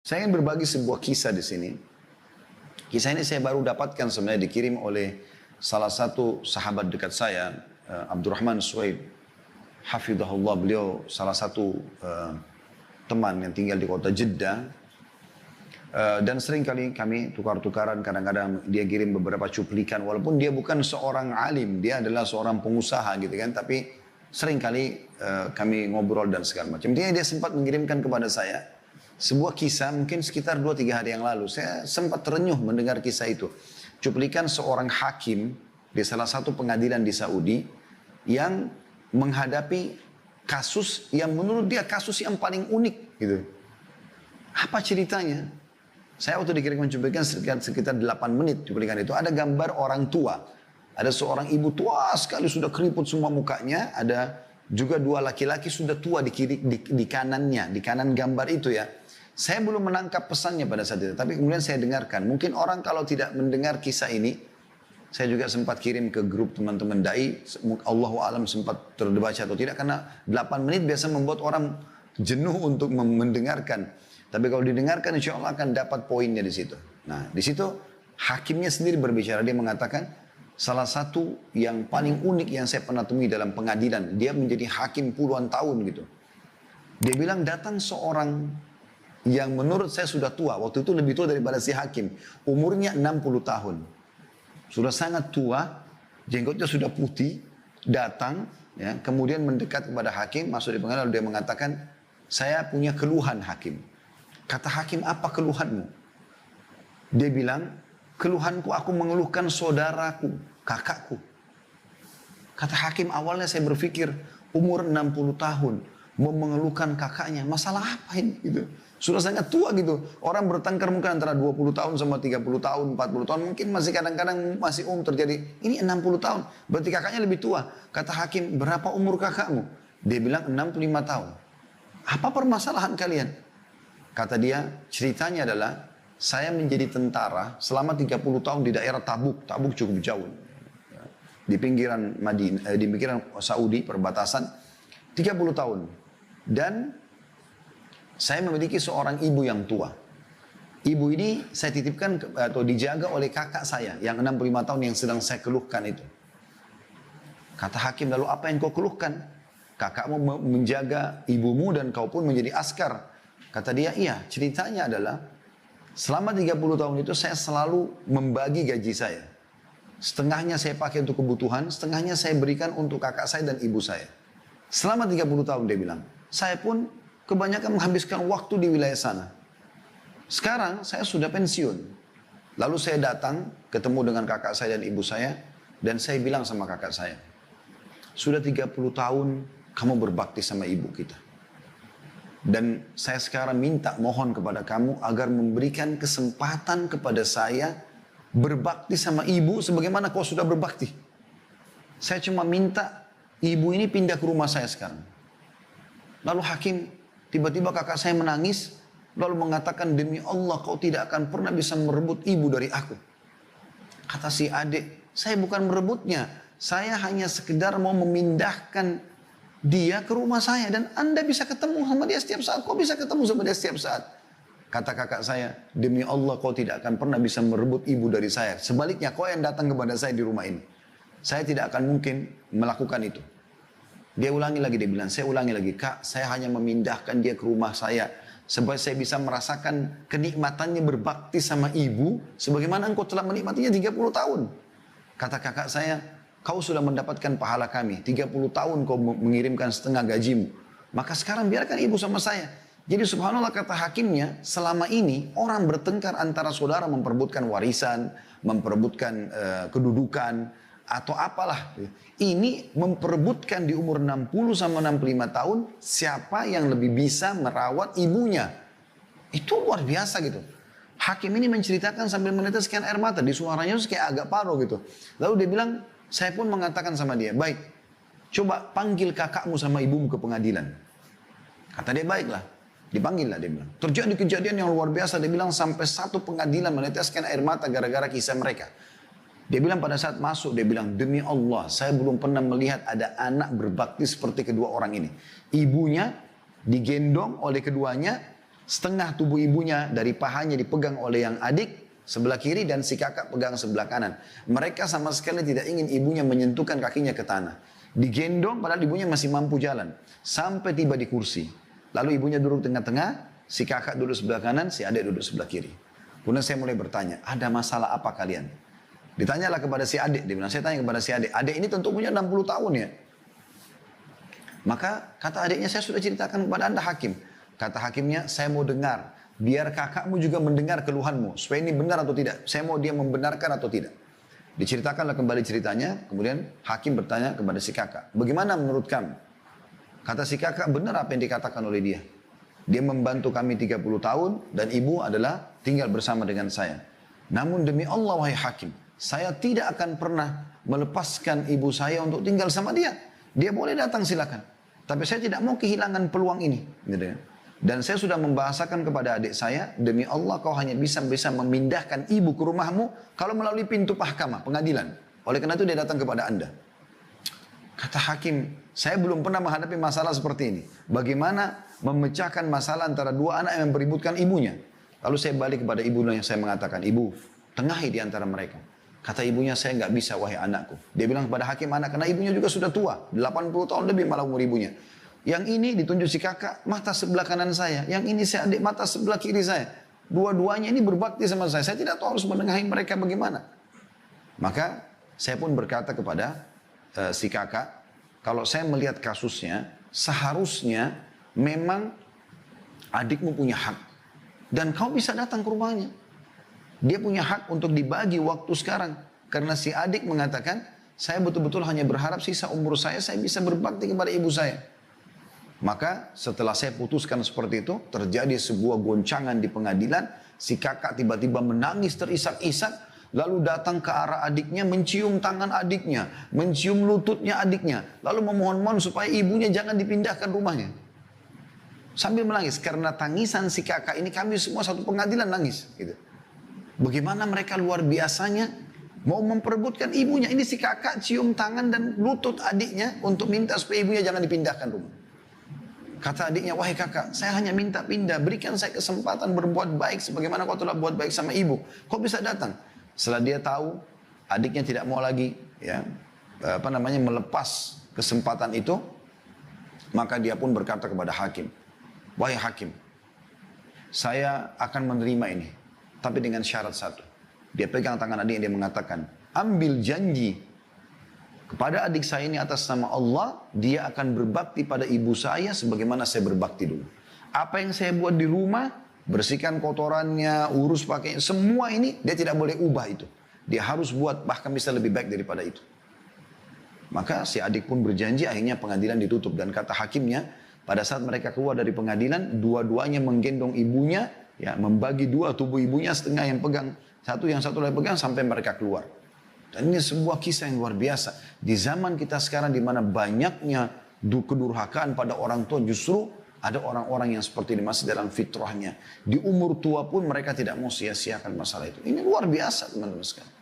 Saya ingin berbagi sebuah kisah di sini. Kisah ini saya baru dapatkan sebenarnya dikirim oleh salah satu sahabat dekat saya, Abdurrahman Suhaib. Hafidhahullah, beliau salah satu teman yang tinggal di kota Jeddah. Dan sering kali kami tukar-tukaran, kadang-kadang dia kirim beberapa cuplikan. Walaupun dia bukan seorang alim, dia adalah seorang pengusaha gitu kan. Tapi sering kali kami ngobrol dan segala macam. Dia sempat mengirimkan kepada saya sebuah kisah mungkin sekitar 2-3 hari yang lalu. Saya sempat terenyuh mendengar kisah itu. Cuplikan seorang hakim di salah satu pengadilan di Saudi yang menghadapi kasus yang menurut dia kasus yang paling unik gitu. Apa ceritanya? Saya waktu dikirimkan cuplikan sekitar 8 menit cuplikan itu. Ada gambar orang tua. Ada seorang ibu tua sekali sudah keriput semua mukanya. Ada juga 2 laki-laki sudah tua di kanannya. Di kanan gambar itu ya. Saya belum menangkap pesannya pada saat itu. Tapi kemudian saya dengarkan. Mungkin orang kalau tidak mendengar kisah ini. Saya juga sempat kirim ke grup teman-teman da'i. Allahu alam sempat terbaca atau tidak. Karena 8 menit biasa membuat orang jenuh untuk mendengarkan. Tapi kalau didengarkan insya Allah akan dapat poinnya di situ. Nah di situ hakimnya sendiri berbicara. Dia mengatakan salah satu yang paling unik yang saya pernah temui dalam pengadilan. Dia menjadi hakim puluhan tahun gitu. Dia bilang datang seorang yang menurut saya sudah tua. Waktu itu lebih tua daripada si hakim. Umurnya 60 tahun. Sudah sangat tua. Jenggotnya sudah putih. Datang. Ya, kemudian mendekat kepada hakim. Masuk di pengadilan. Lalu dia mengatakan saya punya keluhan hakim. Kata hakim, apa keluhanmu? Dia bilang, keluhanku aku mengeluhkan saudaraku, kakakku. Kata hakim, awalnya saya berpikir, umur 60 tahun, mau mengeluhkan kakaknya, masalah apa ini? Gitu. Sudah sangat tua gitu. Orang bertengkar mungkin antara 20 tahun sama 30 tahun, 40 tahun, mungkin masih kadang-kadang masih terjadi. Ini 60 tahun, berarti kakaknya lebih tua. Kata hakim, berapa umur kakakmu? Dia bilang 65 tahun. Apa permasalahan kalian? Kata dia, ceritanya adalah saya menjadi tentara selama 30 tahun di daerah Tabuk. Tabuk cukup jauh. Di pinggiran Madinah, di pinggiran Saudi, perbatasan. 30 tahun. Dan saya memiliki seorang ibu yang tua. Ibu ini saya titipkan atau dijaga oleh kakak saya yang 65 tahun yang sedang saya keluhkan itu. Kata hakim, lalu apa yang kau keluhkan? Kakakmu menjaga ibumu dan kau pun menjadi askar. Kata dia, iya ceritanya adalah selama 30 tahun itu saya selalu membagi gaji saya. Setengahnya saya pakai untuk kebutuhan, setengahnya saya berikan untuk kakak saya dan ibu saya. Selama 30 tahun dia bilang, saya pun kebanyakan menghabiskan waktu di wilayah sana. Sekarang saya sudah pensiun. Lalu saya datang ketemu dengan kakak saya dan ibu saya. Dan saya bilang sama kakak saya, sudah 30 tahun kamu berbakti sama ibu kita. Dan saya sekarang minta mohon kepada kamu agar memberikan kesempatan kepada saya berbakti sama ibu sebagaimana kau sudah berbakti. Saya cuma minta ibu ini pindah ke rumah saya sekarang. Lalu hakim, tiba-tiba kakak saya menangis, lalu mengatakan, demi Allah kau tidak akan pernah bisa merebut ibu dari aku. Kata si adik, saya bukan merebutnya, saya hanya sekedar mau memindahkan dia ke rumah saya dan Anda bisa ketemu sama dia setiap saat. Kau bisa ketemu sama dia setiap saat. Kata kakak saya, demi Allah kau tidak akan pernah bisa merebut ibu dari saya. Sebaliknya kau yang datang kepada saya di rumah ini. Saya tidak akan mungkin melakukan itu. Dia ulangi lagi, dia bilang, saya ulangi lagi. Kak, saya hanya memindahkan dia ke rumah saya. Supaya saya bisa merasakan kenikmatannya berbakti sama ibu. Sebagaimana engkau telah menikmatinya 30 tahun. Kata kakak saya, kau sudah mendapatkan pahala kami. 30 tahun kau mengirimkan setengah gajimu. Maka sekarang biarkan ibu sama saya. Jadi subhanallah kata hakimnya, selama ini orang bertengkar antara saudara memperebutkan warisan, memperebutkan kedudukan, atau apalah. Ini memperebutkan di umur 60 sama 65 tahun, siapa yang lebih bisa merawat ibunya. Itu luar biasa gitu. Hakim ini menceritakan sambil meneteskan air mata, di suaranya itu kayak agak paruh gitu. Lalu dia bilang, saya pun mengatakan sama dia, baik, coba panggil kakakmu sama ibumu ke pengadilan. Kata dia, baiklah. Dipanggil lah dia bilang. Terjadi kejadian yang luar biasa, dia bilang sampai satu pengadilan meneteskan air mata gara-gara kisah mereka. Dia bilang pada saat masuk, dia bilang, demi Allah, saya belum pernah melihat ada anak berbakti seperti kedua orang ini. Ibunya digendong oleh keduanya, setengah tubuh ibunya dari pahanya dipegang oleh yang adik sebelah kiri dan si kakak pegang sebelah kanan. Mereka sama sekali tidak ingin ibunya menyentuhkan kakinya ke tanah. Digendong padahal ibunya masih mampu jalan. Sampai tiba di kursi. Lalu ibunya duduk tengah-tengah, si kakak duduk sebelah kanan, si adik duduk sebelah kiri. Kemudian saya mulai bertanya, ada masalah apa kalian? Ditanyalah kepada si adik, dia bilang, saya tanya kepada si adik. Adik ini tentu punya 60 tahun ya. Maka kata adiknya, saya sudah ceritakan kepada anda hakim. Kata hakimnya, saya mau dengar. Biar kakakmu juga mendengar keluhanmu. Supaya ini benar atau tidak. Saya mau dia membenarkan atau tidak. Diceritakanlah kembali ceritanya. Kemudian hakim bertanya kepada si kakak. Bagaimana menurut kamu? Kata si kakak, benar apa yang dikatakan oleh dia. Dia membantu kami 30 tahun. Dan ibu adalah tinggal bersama dengan saya. Namun demi Allah wahai hakim. Saya tidak akan pernah melepaskan ibu saya untuk tinggal sama dia. Dia boleh datang silakan. Tapi saya tidak mau kehilangan peluang ini. Gitu kan. Dan saya sudah membahasakan kepada adik saya, demi Allah kau hanya bisa memindahkan ibu ke rumahmu kalau melalui pintu mahkamah, pengadilan. Oleh karena itu dia datang kepada anda. Kata hakim, saya belum pernah menghadapi masalah seperti ini. Bagaimana memecahkan masalah antara dua anak yang beributkan ibunya. Lalu saya balik kepada ibunya yang saya mengatakan, ibu, tengahi di antara mereka. Kata ibunya, saya nggak bisa wahai anakku. Dia bilang kepada hakim anak, karena ibunya juga sudah tua. 80 tahun lebih malah umur ibunya. Yang ini ditunjuk si kakak, mata sebelah kanan saya. Yang ini si adik, mata sebelah kiri saya. Dua-duanya ini berbakti sama saya. Saya tidak tahu harus menengahi mereka bagaimana. Maka saya pun berkata kepada si kakak, kalau saya melihat kasusnya, seharusnya memang adikmu punya hak. Dan kau bisa datang ke rumahnya. Dia punya hak untuk dibagi waktu sekarang. Karena si adik mengatakan, saya betul-betul hanya berharap sisa umur saya bisa berbakti kepada ibu saya. Maka setelah saya putuskan seperti itu, terjadi sebuah goncangan di pengadilan. Si kakak tiba-tiba menangis terisak-isak, lalu datang ke arah adiknya, mencium tangan adiknya, mencium lututnya adiknya, lalu memohon-mohon supaya ibunya jangan dipindahkan rumahnya. Sambil menangis, karena tangisan si kakak ini kami semua satu pengadilan nangis. Gitu. Bagaimana mereka luar biasanya mau memperebutkan ibunya. Ini si kakak cium tangan dan lutut adiknya untuk minta supaya ibunya jangan dipindahkan rumah. Kata adiknya, wahai kakak, saya hanya minta pindah. Berikan saya kesempatan berbuat baik sebagaimana kau telah buat baik sama ibu. Kau bisa datang. Setelah dia tahu, adiknya tidak mau lagi melepas kesempatan itu. Maka dia pun berkata kepada hakim, wahai hakim, saya akan menerima ini. Tapi dengan syarat satu. Dia pegang tangan adiknya, dia mengatakan, ambil janji kepada adik saya ini atas nama Allah, dia akan berbakti pada ibu saya sebagaimana saya berbakti dulu. Apa yang saya buat di rumah, bersihkan kotorannya, urus pakaian, semua ini dia tidak boleh ubah itu. Dia harus buat bahkan bisa lebih baik daripada itu. Maka si adik pun berjanji, akhirnya pengadilan ditutup. Dan kata hakimnya, pada saat mereka keluar dari pengadilan, dua-duanya menggendong ibunya, ya, membagi dua tubuh ibunya, setengah yang pegang satu, yang satu lagi pegang sampai mereka keluar. Dan ini sebuah kisah yang luar biasa. Di zaman kita sekarang di mana banyaknya kedurhakaan pada orang tua, justru ada orang-orang yang seperti ini masih dalam fitrahnya. Di umur tua pun mereka tidak mau sia-siakan masalah itu. Ini luar biasa teman-teman sekalian.